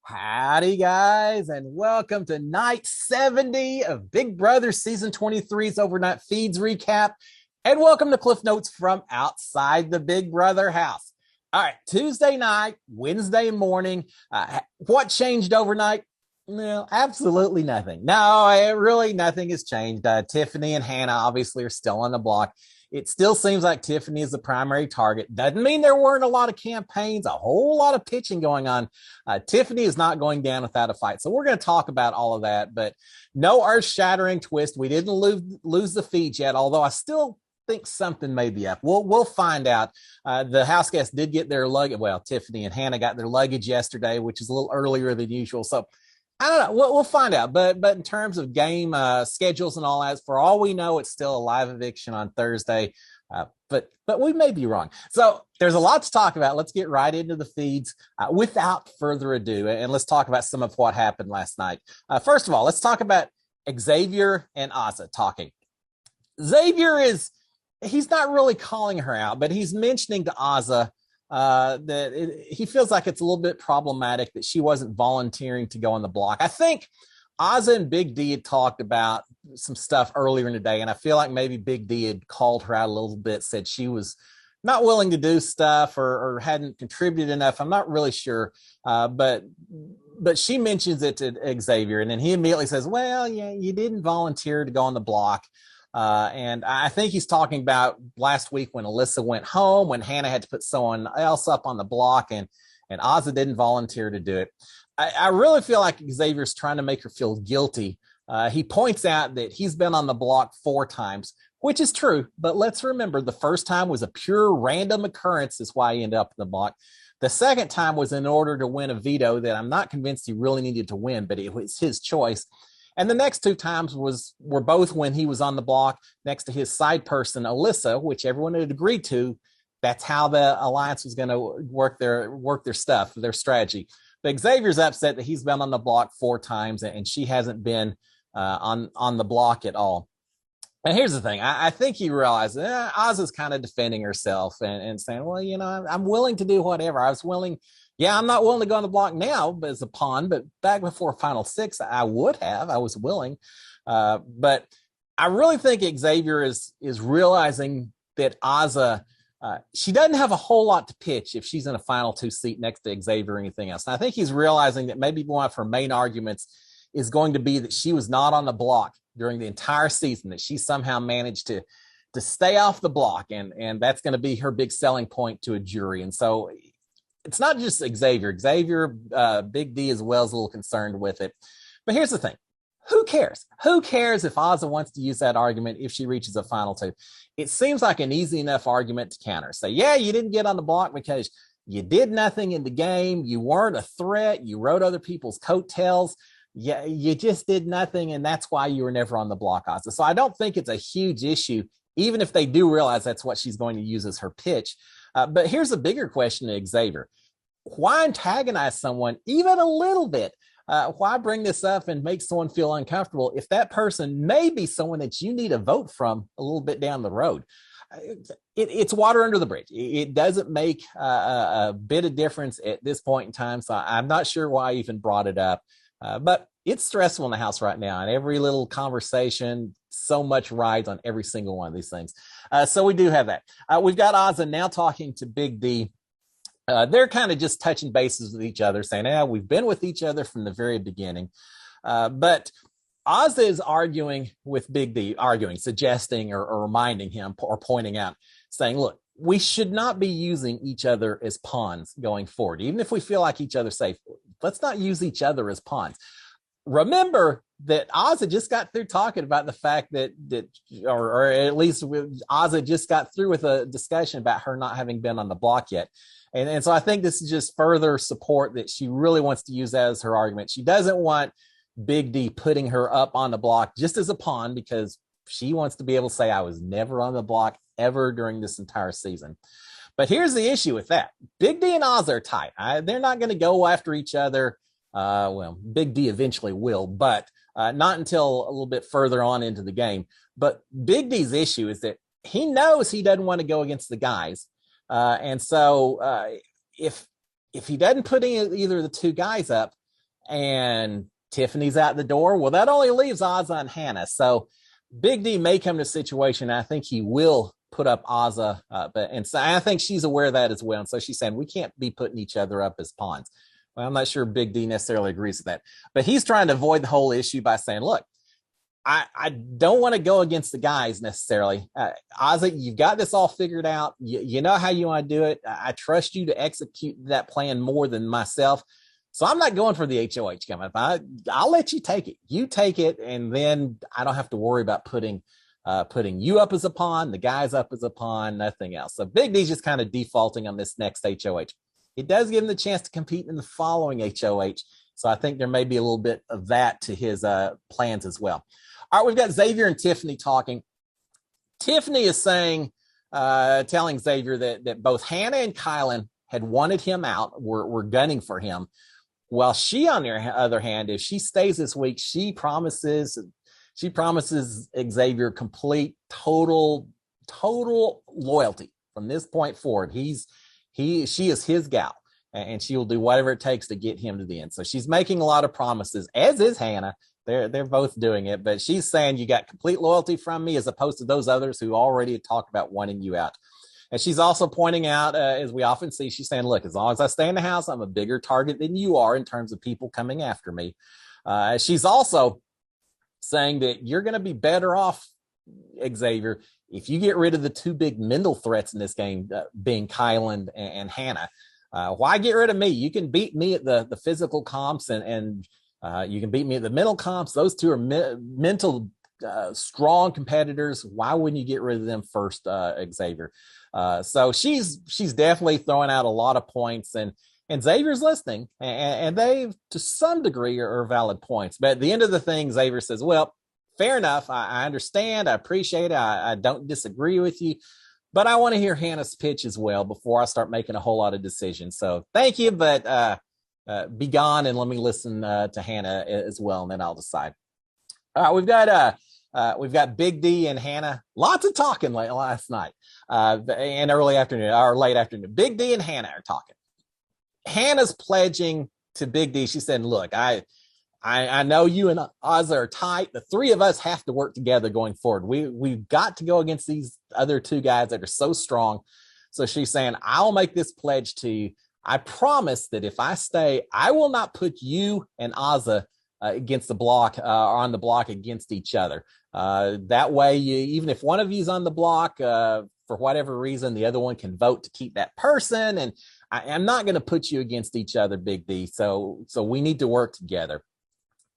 Howdy, guys, and welcome to night 70 of Big Brother Season 23's Overnight Feeds recap. And welcome to Cliff Notes from outside the Big Brother house. All right, Tuesday night, Wednesday morning. What changed overnight? No, absolutely nothing. No, really nothing has changed. Tiffany and Hannah obviously are still on the block. It still seems like Tiffany is the primary target. Doesn't mean there weren't a lot of campaigns, a whole lot of pitching going on. Tiffany is not going down without a fight. So we're going to talk about all of that, but no earth-shattering twist. We didn't lose the feed yet, although I still think something may be up. We'll find out. The house guests did get their luggage. Well, Tiffany and Hannah got their luggage yesterday, which is a little earlier than usual. So I don't know. We'll find out. But in terms of game schedules and all that, for all we know, it's still a live eviction on Thursday. But we may be wrong. So there's a lot to talk about. Let's get right into the feeds without further ado, and let's talk about some of what happened last night. First of all, let's talk about Xavier and Azah talking. Xavier he's not really calling her out, but he's mentioning to Azah he feels like it's a little bit problematic that she wasn't volunteering to go on the block. I think Azah and Big D had talked about some stuff earlier in the day, and I feel like maybe Big D had called her out a little bit, said she was not willing to do stuff or hadn't contributed enough. I'm not really sure, but she mentions it to Xavier, and then he immediately says, well, yeah, you didn't volunteer to go on the block. And I think he's talking about last week when Alyssa went home, when Hannah had to put someone else up on the block, and Azah didn't volunteer to do it. I really feel like Xavier's trying to make her feel guilty. He points out that he's been on the block 4 times, which is true. But let's remember, the first time was a pure random occurrence. Is why he ended up in the block. The second time was in order to win a veto that I'm not convinced he really needed to win, but it was his choice. And the next 2 times were both when he was on the block next to his side person, Alyssa, which everyone had agreed to. That's how the alliance was going to work their stuff, their strategy. But Xavier's upset that he's been on the block 4 times and she hasn't been on the block at all. And here's the thing. I think he realized Azah's kind of defending herself and saying, well, I'm willing to do whatever. I'm not willing to go on the block now but as a pawn, but back before Final 6, I was willing. But I really think Xavier is realizing that Azah, she doesn't have a whole lot to pitch if she's in a Final 2 seat next to Xavier or anything else. And I think he's realizing that maybe one of her main arguments is going to be that she was not on the block during the entire season, that she somehow managed to stay off the block. And that's going to be her big selling point to a jury. And so it's not just Xavier. Big D as well is a little concerned with it. But here's the thing. Who cares? Who cares if Azah wants to use that argument if she reaches a Final 2? It seems like an easy enough argument to counter. Say, yeah, you didn't get on the block because you did nothing in the game. You weren't a threat. You rode other people's coattails. Yeah, you just did nothing, and that's why you were never on the block, Azah. So I don't think it's a huge issue, even if they do realize that's what she's going to use as her pitch. But here's a bigger question to Xavier. Why antagonize someone even a little bit? Why bring this up and make someone feel uncomfortable if that person may be someone that you need a vote from a little bit down the road? It's water under the bridge. It doesn't make a bit of difference at this point in time. So I'm not sure why I even brought it up. But it's stressful in the house right now, and every little conversation, so much rides on every single one of these things. So we do have that. We've got Azah now talking to Big D. They're kind of just touching bases with each other, saying, we've been with each other from the very beginning. But Azah is arguing with Big D, suggesting or reminding him or pointing out, saying, look, we should not be using each other as pawns going forward. Even if we feel like each other's safe, let's not use each other as pawns. Remember that Azah just got through talking about the fact that or at least Azah just got through with a discussion about her not having been on the block yet. And so I think this is just further support that she really wants to use that as her argument. She doesn't want Big D putting her up on the block just as a pawn, because she wants to be able to say, I was never on the block ever during this entire season. But here's the issue with that. Big D and Azah are tight. They're not going to go after each other. Well, Big D eventually will, but not until a little bit further on into the game. But Big D's issue is that he knows he doesn't want to go against the guys. And so if he doesn't put either of the 2 guys up, and Tiffany's out the door. Well, that only leaves Ozza and Hannah. So Big D may come to a situation. I think he will put up Ozza, and so I think she's aware of that as well. And so she's saying we can't be putting each other up as pawns. Well, I'm not sure Big D necessarily agrees with that, but he's trying to avoid the whole issue by saying, look, I don't want to go against the guys necessarily. Ozzy, you've got this all figured out. You know how you want to do it. I trust you to execute that plan more than myself. So I'm not going for the HOH coming up. I'll let you take it. You take it, and then I don't have to worry about putting you up as a pawn, the guys up as a pawn, nothing else. So Big D's just kind of defaulting on this next HOH. It does give him the chance to compete in the following HOH. So I think there may be a little bit of that to his plans as well. All right, we've got Xavier and Tiffany talking. Tiffany is saying, telling Xavier that both Hannah and Kylan had wanted him out, were gunning for him. While she, on the other hand, if she stays this week, she promises Xavier complete, total loyalty from this point forward. She is his gal, and she will do whatever it takes to get him to the end. So she's making a lot of promises, as is Hannah. They're both doing it, but she's saying you got complete loyalty from me, as opposed to those others who already talked about wanting you out. And she's also pointing out, as we often see, she's saying, look, as long as I stay in the house, I'm a bigger target than you are in terms of people coming after me. She's also saying that you're going to be better off, Xavier, if you get rid of the two big mental threats in this game, being Kylan and Hannah. Why get rid of me? You can beat me at the physical comps, and you can beat me at the mental comps. Those two are mental strong competitors. Why wouldn't you get rid of them first, Xavier? So she's definitely throwing out a lot of points, and Xavier's listening, and they, to some degree, are valid points. But at the end of the thing, Xavier says, well, fair enough. I understand. I appreciate it. I don't disagree with you, but I want to hear Hannah's pitch as well before I start making a whole lot of decisions. So thank you, but be gone and let me listen to Hannah as well, and then I'll decide. We've got Big D and Hannah. Lots of talking last night and early afternoon or late afternoon. Big D and Hannah are talking. Hannah's pledging to Big D. She said, look, I know you and Ozzy are tight. The three of us have to work together going forward. We've got to go against these other two guys that are so strong. So she's saying, I'll make this pledge to you. I promise that if I stay, I will not put you and Ozzy against the block, or on the block against each other. That way, even if one of you is on the block, for whatever reason, the other one can vote to keep that person. And I'm not going to put you against each other, Big D. So we need to work together.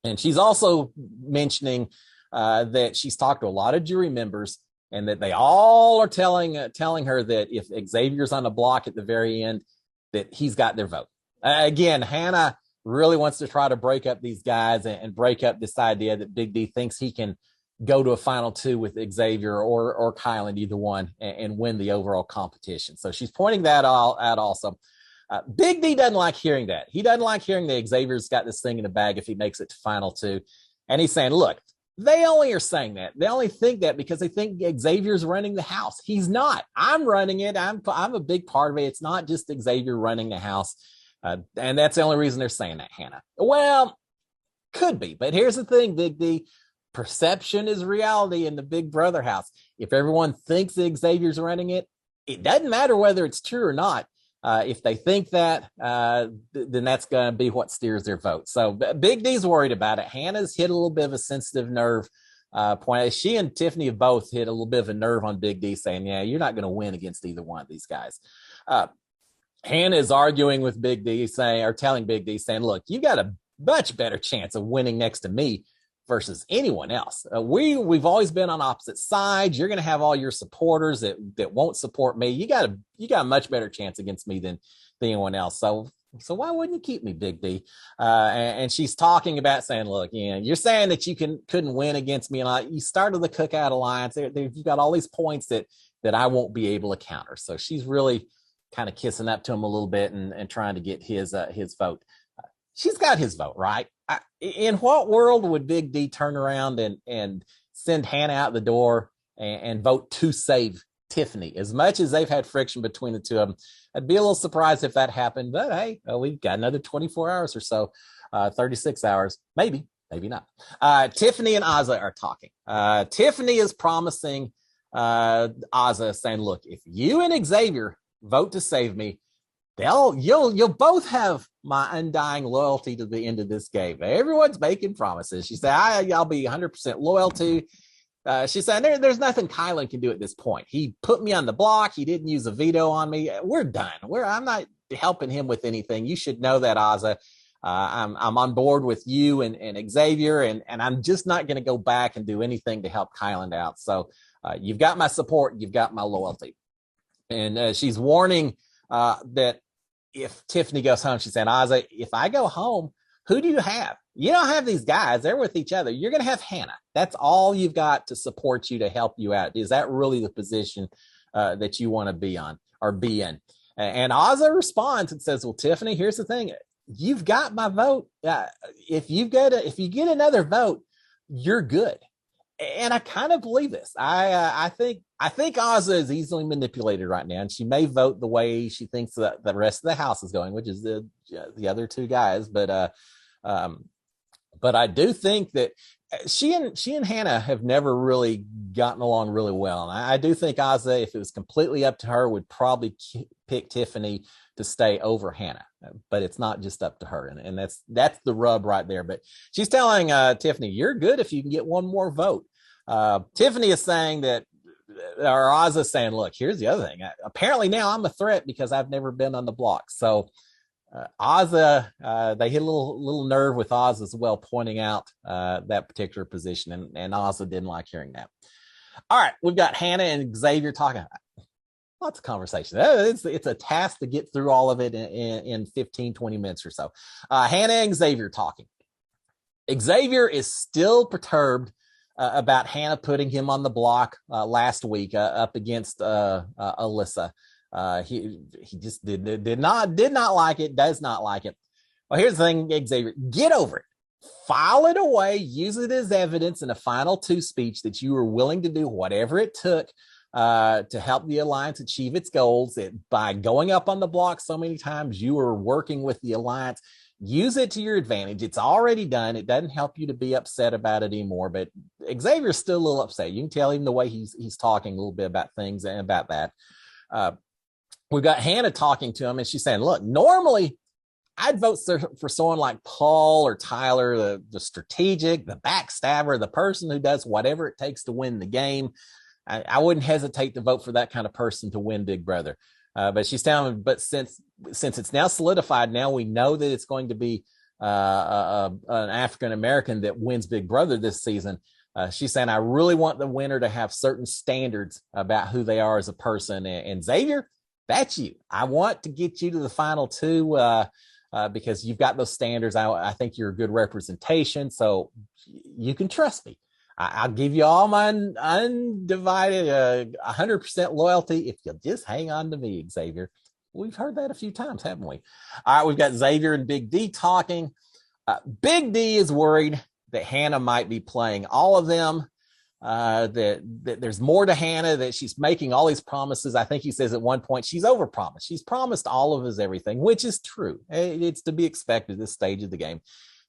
And she's also mentioning that she's talked to a lot of jury members, and that they all are telling her that if Xavier's on the block at the very end, that he's got their vote. Again, Hannah really wants to try to break up these guys and break up this idea that Big D thinks he can go to a final two with Xavier or Kylan, either one, and win the overall competition. So she's pointing that out also. Big D doesn't like hearing that. He doesn't like hearing that Xavier's got this thing in the bag if he makes it to final two. And he's saying, look, they only are saying that. They only think that because they think Xavier's running the house. He's not. I'm running it. I'm a big part of it. It's not just Xavier running the house. And that's the only reason they're saying that, Hannah. Well, could be. But here's the thing, Big D. Perception is reality in the Big Brother house. If everyone thinks that Xavier's running it, it doesn't matter whether it's true or not. If they think that, then that's going to be what steers their vote. So Big D's worried about it. Hannah's hit a little bit of a sensitive nerve point. She and Tiffany have both hit a little bit of a nerve on Big D, saying, yeah, you're not going to win against either one of these guys. Hannah is arguing with Big D, telling Big D, saying, look, you got a much better chance of winning next to me versus anyone else. We've always been on opposite sides. You're going to have all your supporters that won't support me. You got a much better chance against me than anyone else. So why wouldn't you keep me, Big D? And she's talking about saying, look, you're saying that you couldn't win against me, and you started the Cookout Alliance. You've got all these points that I won't be able to counter. So she's really kind of kissing up to him a little bit and trying to get his vote. She's got his vote, right? In what world would Big D turn around and send Hannah out the door and vote to save Tiffany. As much as they've had friction between the two of them, I'd be a little surprised if that happened. But hey, we've got another 24 hours or so, 36 hours, maybe not. Tiffany and Azah are talking. Tiffany is promising Azah, saying, look, if you and Xavier vote to save me, you'll both have my undying loyalty to the end of this game. Everyone's making promises. She said, I'll be 100% loyal to. She said, there's nothing Kylan can do at this point. He put me on the block. He didn't use a veto on me. We're done. I'm not helping him with anything. You should know that, Azah. I'm on board with you and Xavier, and I'm just not going to go back and do anything to help Kylan out. So you've got my support. You've got my loyalty. And she's warning that if Tiffany goes home, she's saying, Azah, if I go home, who do you have? You don't have these guys. They're with each other. You're going to have Hannah. That's all you've got to support you, to help you out. Is that really the position that you want to be on or be in? And Azah responds and says, well, Tiffany, here's the thing. You've got my vote. If you get another vote, you're good. And I kind of believe this. I think Azah is easily manipulated right now, and she may vote the way she thinks that the rest of the house is going, which is the other two guys. But I do think that she and Hannah have never really gotten along really well. And I do think Azah, if it was completely up to her, would probably pick Tiffany to stay over Hannah. But it's not just up to her, and that's the rub right there. But she's telling Tiffany, you're good if you can get one more vote. Tiffany is saying that, or Azah saying, look, here's the other thing. Apparently now I'm a threat because I've never been on the block. So Azah, they hit a little nerve with Azah as well, pointing out that particular position, and Azah didn't like hearing that. All right, we've got Hannah and Xavier talking. Lots of conversation. It's a task to get through all of it in 15, 20 minutes or so. Hannah and Xavier talking. Xavier is still perturbed about Hannah putting him on the block last week up against Alyssa. He just did not like it, does not like it. Well, here's the thing, Xavier, get over it. File it away, use it as evidence in a final two speech that you were willing to do whatever it took to help the alliance achieve its goals. By going up on the block so many times, you were working with the alliance. Use it to your advantage. It's already done. It doesn't help you to be upset about it anymore. But Xavier's still a little upset. You can tell even the way he's talking a little bit about things and about that. We've got Hannah talking to him, and she's saying, look, normally I'd vote for someone like Paul or Tyler, the strategic, the backstabber, the person who does whatever it takes to win the game. I wouldn't hesitate to vote for that kind of person to win Big Brother. But she's telling me, but since it's now solidified, now we know that it's going to be an African-American that wins Big Brother this season. She's saying, I really want the winner to have certain standards about who they are as a person. And Xavier, that's you. I want to get you to the final two because you've got those standards. I think you're a good representation, so you can trust me. I'll give you all my undivided 100% loyalty if you'll just hang on to me, Xavier. We've heard that a few times, haven't we? All right, we've got Xavier and Big D talking. Big D is worried that Hannah might be playing all of them, that there's more to Hannah, that she's making all these promises. I think he says at one point she's overpromised. She's promised all of us everything, which is true. It's to be expected at this stage of the game.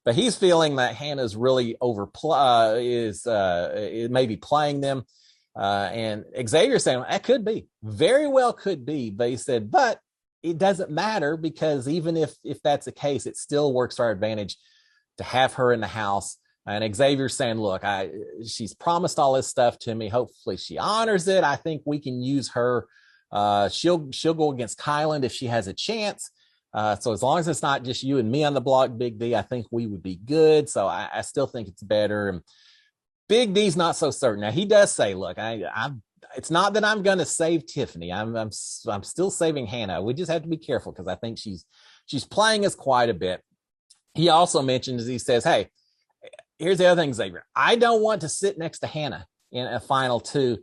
But he's feeling that Hannah's really maybe playing them. And Xavier saying, that could be, very well could be. But he said, but it doesn't matter, because even if that's the case, it still works to our advantage to have her in the house. And Xavier's saying, look, she's promised all this stuff to me. Hopefully she honors it. I think we can use her. She'll go against Kylan if she has a chance. So as long as it's not just you and me on the block, Big D, I think we would be good. So I still think it's better. And Big D's not so certain. Now he does say, look, it's not that I'm going to save Tiffany. I'm still saving Hannah. We just have to be careful because I think she's playing us quite a bit. He also mentions, he says, hey, here's the other thing, Xavier. I don't want to sit next to Hannah in a final two.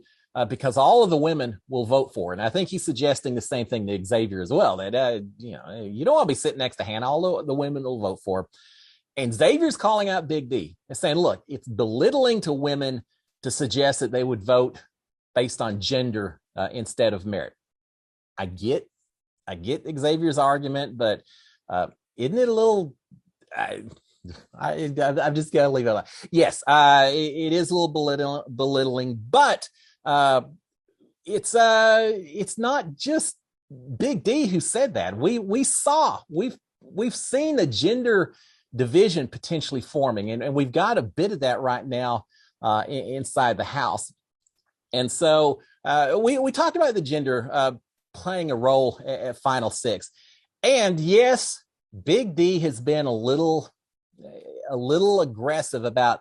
Because all of the women will vote for it. And I think he's suggesting the same thing to Xavier as well, that, you don't want to be sitting next to Hannah. All the women will vote for her. And Xavier's calling out Big D and saying, look, it's belittling to women to suggest that they would vote based on gender instead of merit. I get Xavier's argument, but isn't it a little? I'm just gonna leave it alone. Yes, it is a little belittling, but it's not just Big D who said that. We've seen a gender division potentially forming, and we've got a bit of that right now inside the house. And so we talked about the gender playing a role at Final Six, and yes, Big D has been a little aggressive about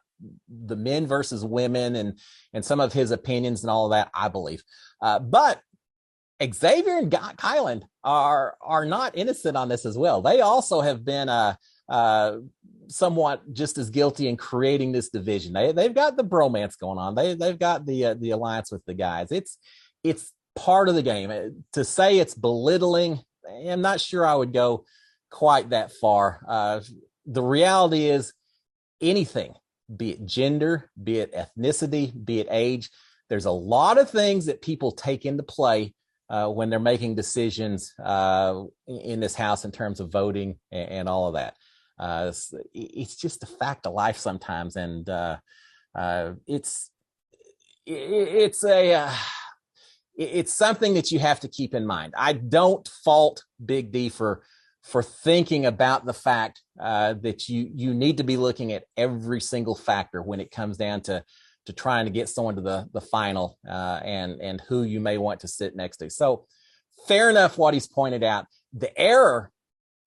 the men versus women and some of his opinions and all of that, I believe. But Xavier and Kylan are not innocent on this as well. They also have been somewhat just as guilty in creating this division. They've got the bromance going on. They've got the alliance with the guys. It's part of the game. To say it's belittling, I'm not sure I would go quite that far. The reality is anything, be it gender, be it ethnicity, be it age, there's a lot of things that people take into play when they're making decisions in this house in terms of voting and all of that. It's just a fact of life sometimes, and it's something that you have to keep in mind. I don't fault Big D for thinking about the fact that you need to be looking at every single factor when it comes down to trying to get someone to the final and who you may want to sit next to. So fair enough what he's pointed out. The error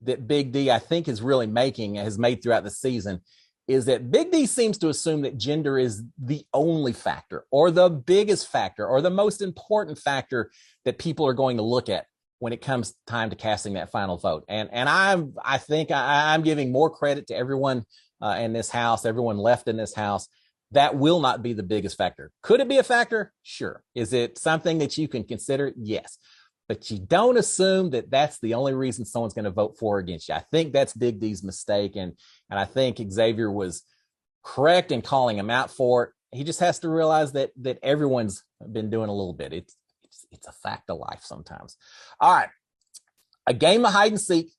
that Big D, I think, has made throughout the season is that Big D seems to assume that gender is the only factor or the biggest factor or the most important factor that people are going to look at when it comes time to casting that final vote. And I think I'm giving more credit to everyone in this house, everyone left in this house. That will not be the biggest factor. Could it be a factor? Sure. Is it something that you can consider? Yes. But you don't assume that that's the only reason someone's going to vote for or against you. I think that's Big D's mistake. And I think Xavier was correct in calling him out for it. He just has to realize that everyone's been doing a little bit. It's a fact of life sometimes. All right. A game of hide and seek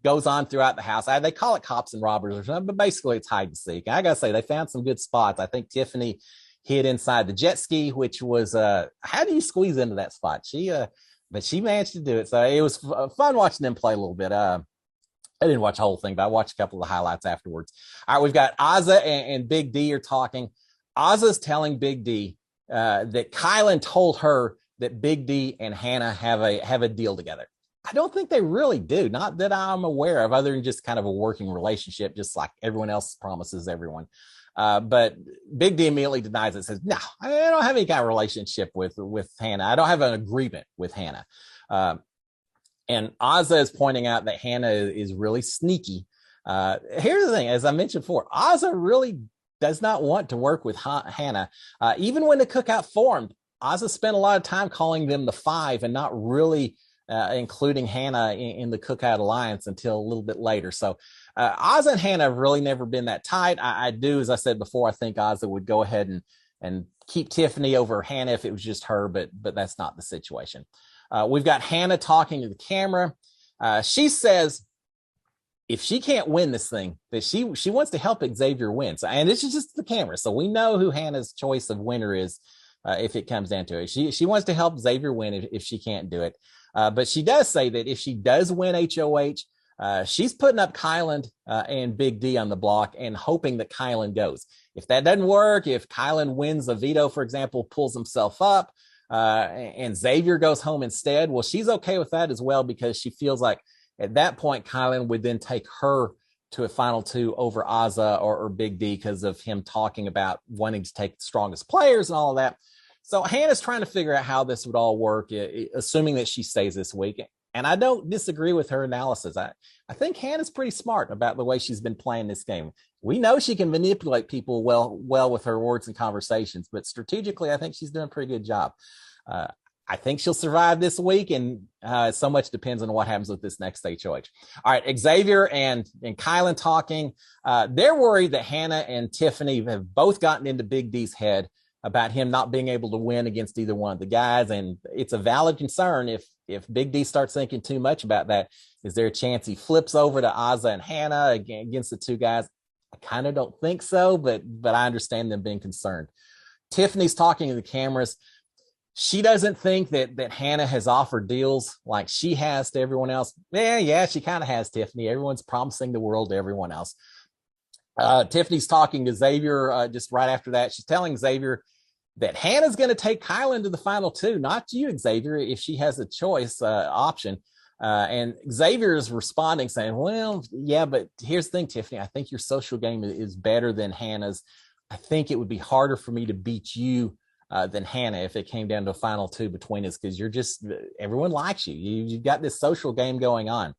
goes on throughout the house. They call it cops and robbers or something, but basically it's hide and seek. I got to say, they found some good spots. I think Tiffany hid inside the jet ski, which was, how do you squeeze into that spot? But she managed to do it. So it was fun watching them play a little bit. I didn't watch the whole thing, but I watched a couple of the highlights afterwards. All right, we've got Azah and Big D are talking. Azah's telling Big D that Kylan told her that Big D and Hannah have a deal together. I don't think they really do. Not that I'm aware of, other than just kind of a working relationship, just like everyone else promises everyone. But Big D immediately denies it, says, no, I don't have any kind of relationship with Hannah. I don't have an agreement with Hannah. And Azah is pointing out that Hannah is really sneaky. Here's the thing, as I mentioned before, Azah really does not want to work with Hannah. Even when the cookout formed, Azah spent a lot of time calling them the Five and not really including Hannah in the Cookout Alliance until a little bit later. So Azah and Hannah have really never been that tight. I do, as I said before, I think Azah would go ahead and keep Tiffany over Hannah if it was just her, but that's not the situation. We've got Hannah talking to the camera. She says if she can't win this thing, that she wants to help Xavier win. So, and this is just the camera, so we know who Hannah's choice of winner is if it comes down to it. She wants to help Xavier win if she can't do it. But she does say that if she does win HOH, she's putting up Kylan and Big D on the block and hoping that Kylan goes. If that doesn't work, if Kylan wins a veto, for example, pulls himself up, and Xavier goes home instead, well, she's okay with that as well, because she feels like at that point, Kylan would then take her to a final two over Azah or Big D because of him talking about wanting to take the strongest players and all of that. So Hannah's trying to figure out how this would all work, assuming that she stays this week. And I don't disagree with her analysis. I think Hannah's pretty smart about the way she's been playing this game. We know she can manipulate people well with her words and conversations, but strategically, I think she's doing a pretty good job. I think she'll survive this week, and so much depends on what happens with this next HOH. All right, Xavier and Kylan talking. They're worried that Hannah and Tiffany have both gotten into Big D's head about him not being able to win against either one of the guys. And it's a valid concern. If Big D starts thinking too much about that, is there a chance he flips over to Azza and Hannah against the two guys? I kind of don't think so, but I understand them being concerned. Tiffany's talking to the cameras. She doesn't think that Hannah has offered deals like she has to everyone else. Yeah, she kind of has, Tiffany. Everyone's promising the world to everyone else. Tiffany's talking to Xavier just right after that. She's telling Xavier that Hannah's going to take Kylan to the final two, not you, Xavier, if she has a choice option. And Xavier is responding saying, well, yeah, but here's the thing, Tiffany, I think your social game is better than Hannah's. I think it would be harder for me to beat you than Hannah if it came down to a final two between us, because everyone likes you. You've got this social game going on.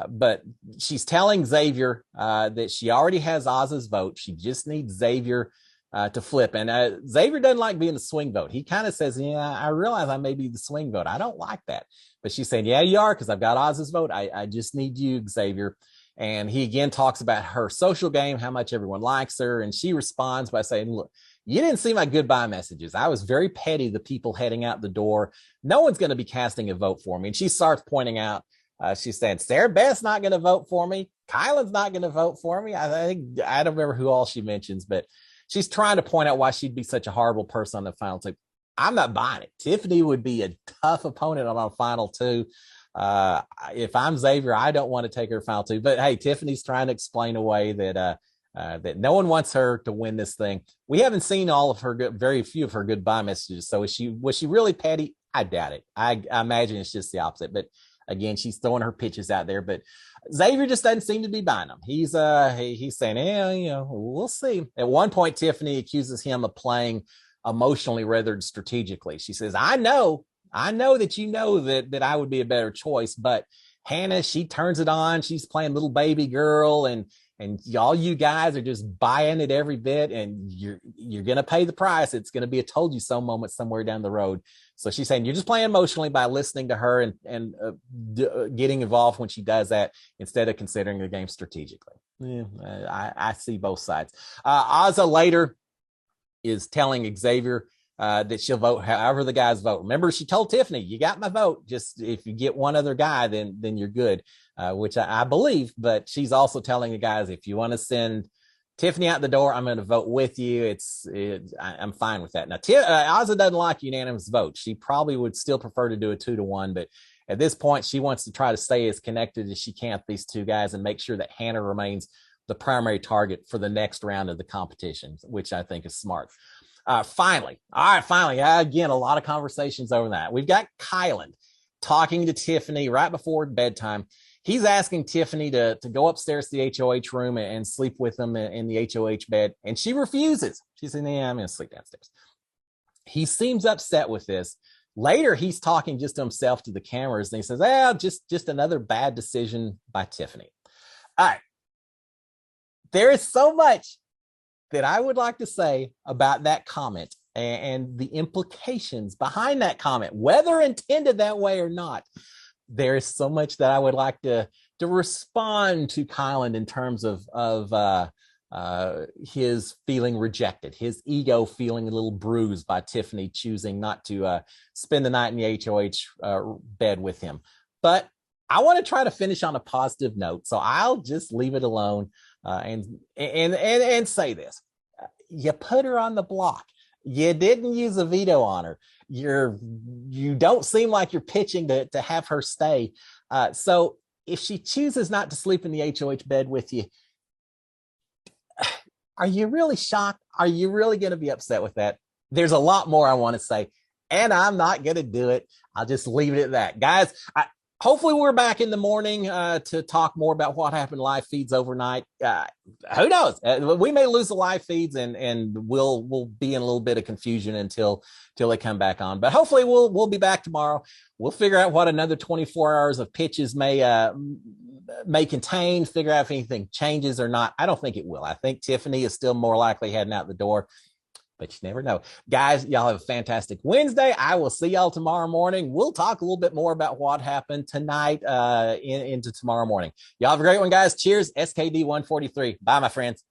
But she's telling Xavier that she already has Oz's vote. She just needs Xavier to flip. And Xavier doesn't like being the swing vote. He kind of says, yeah, I realize I may be the swing vote. I don't like that. But she's saying, yeah, you are, because I've got Oz's vote. I just need you, Xavier. And he again talks about her social game, how much everyone likes her. And she responds by saying, look, you didn't see my goodbye messages. I was very petty, the people heading out the door. No one's going to be casting a vote for me. And she starts pointing out, she said, Sarah Beth's not going to vote for me. Kylan's not going to vote for me. I don't remember who all she mentions, but she's trying to point out why she'd be such a horrible person on the final two. I'm not buying it. Tiffany would be a tough opponent on our final two. If I'm Xavier, I don't want to take her final two. But hey, Tiffany's trying to explain away that that no one wants her to win this thing. We haven't seen all of her very few of her goodbye messages. So was she really petty? I doubt it. I imagine it's just the opposite. But again, she's throwing her pitches out there, but Xavier just doesn't seem to be buying them. He's saying, yeah, we'll see. At one point, Tiffany accuses him of playing emotionally rather than strategically. She says, I know that you know that I would be a better choice, but Hannah, she turns it on. She's playing little baby girl, and all you guys are just buying it every bit, and you're going to pay the price. It's going to be a told you so moment somewhere down the road. So she's saying you're just playing emotionally by listening to her and getting involved when she does that instead of considering the game strategically. Yeah, I see both sides. Azza later is telling Xavier that she'll vote however the guys vote. Remember, she told Tiffany, you got my vote. Just if you get one other guy, then you're good, which I believe. But she's also telling the guys, if you want to send Tiffany out the door, I'm going to vote with you. I'm fine with that. Now, Azza doesn't like unanimous vote. She probably would still prefer to do a 2-1, but at this point, she wants to try to stay as connected as she can with these two guys and make sure that Hannah remains the primary target for the next round of the competition, which I think is smart. Finally, again, a lot of conversations over that. We've got Kylan talking to Tiffany right before bedtime. He's asking Tiffany to go upstairs to the HOH room and sleep with him in the HOH bed, and she refuses. She said, yeah, I'm going to sleep downstairs. He seems upset with this. Later, he's talking just to himself to the cameras, and he says, just another bad decision by Tiffany. All right. There is so much that I would like to say about that comment and the implications behind that comment, whether intended that way or not. There is so much that I would like to respond to Kylan in terms of his feeling rejected, his ego feeling a little bruised by Tiffany choosing not to spend the night in the HOH bed with him. But I want to try to finish on a positive note, so I'll just leave it alone and say this. You put her on the block. You didn't use a veto on her. You don't seem like you're pitching to have her stay. So if she chooses not to sleep in the HOH bed with you, are you really shocked? Are you really going to be upset with that? There's a lot more I want to say, and I'm not going to do it. I'll just leave it at that. Guys, hopefully we're back in the morning to talk more about what happened live feeds overnight. Who knows? We may lose the live feeds and we'll be in a little bit of confusion until they come back on. But hopefully we'll be back tomorrow. We'll figure out what another 24 hours of pitches may contain, figure out if anything changes or not. I don't think it will. I think Tiffany is still more likely heading out the door, but you never know. Guys, y'all have a fantastic Wednesday. I will see y'all tomorrow morning. We'll talk a little bit more about what happened tonight into tomorrow morning. Y'all have a great one, guys. Cheers. SKD 143. Bye, my friends.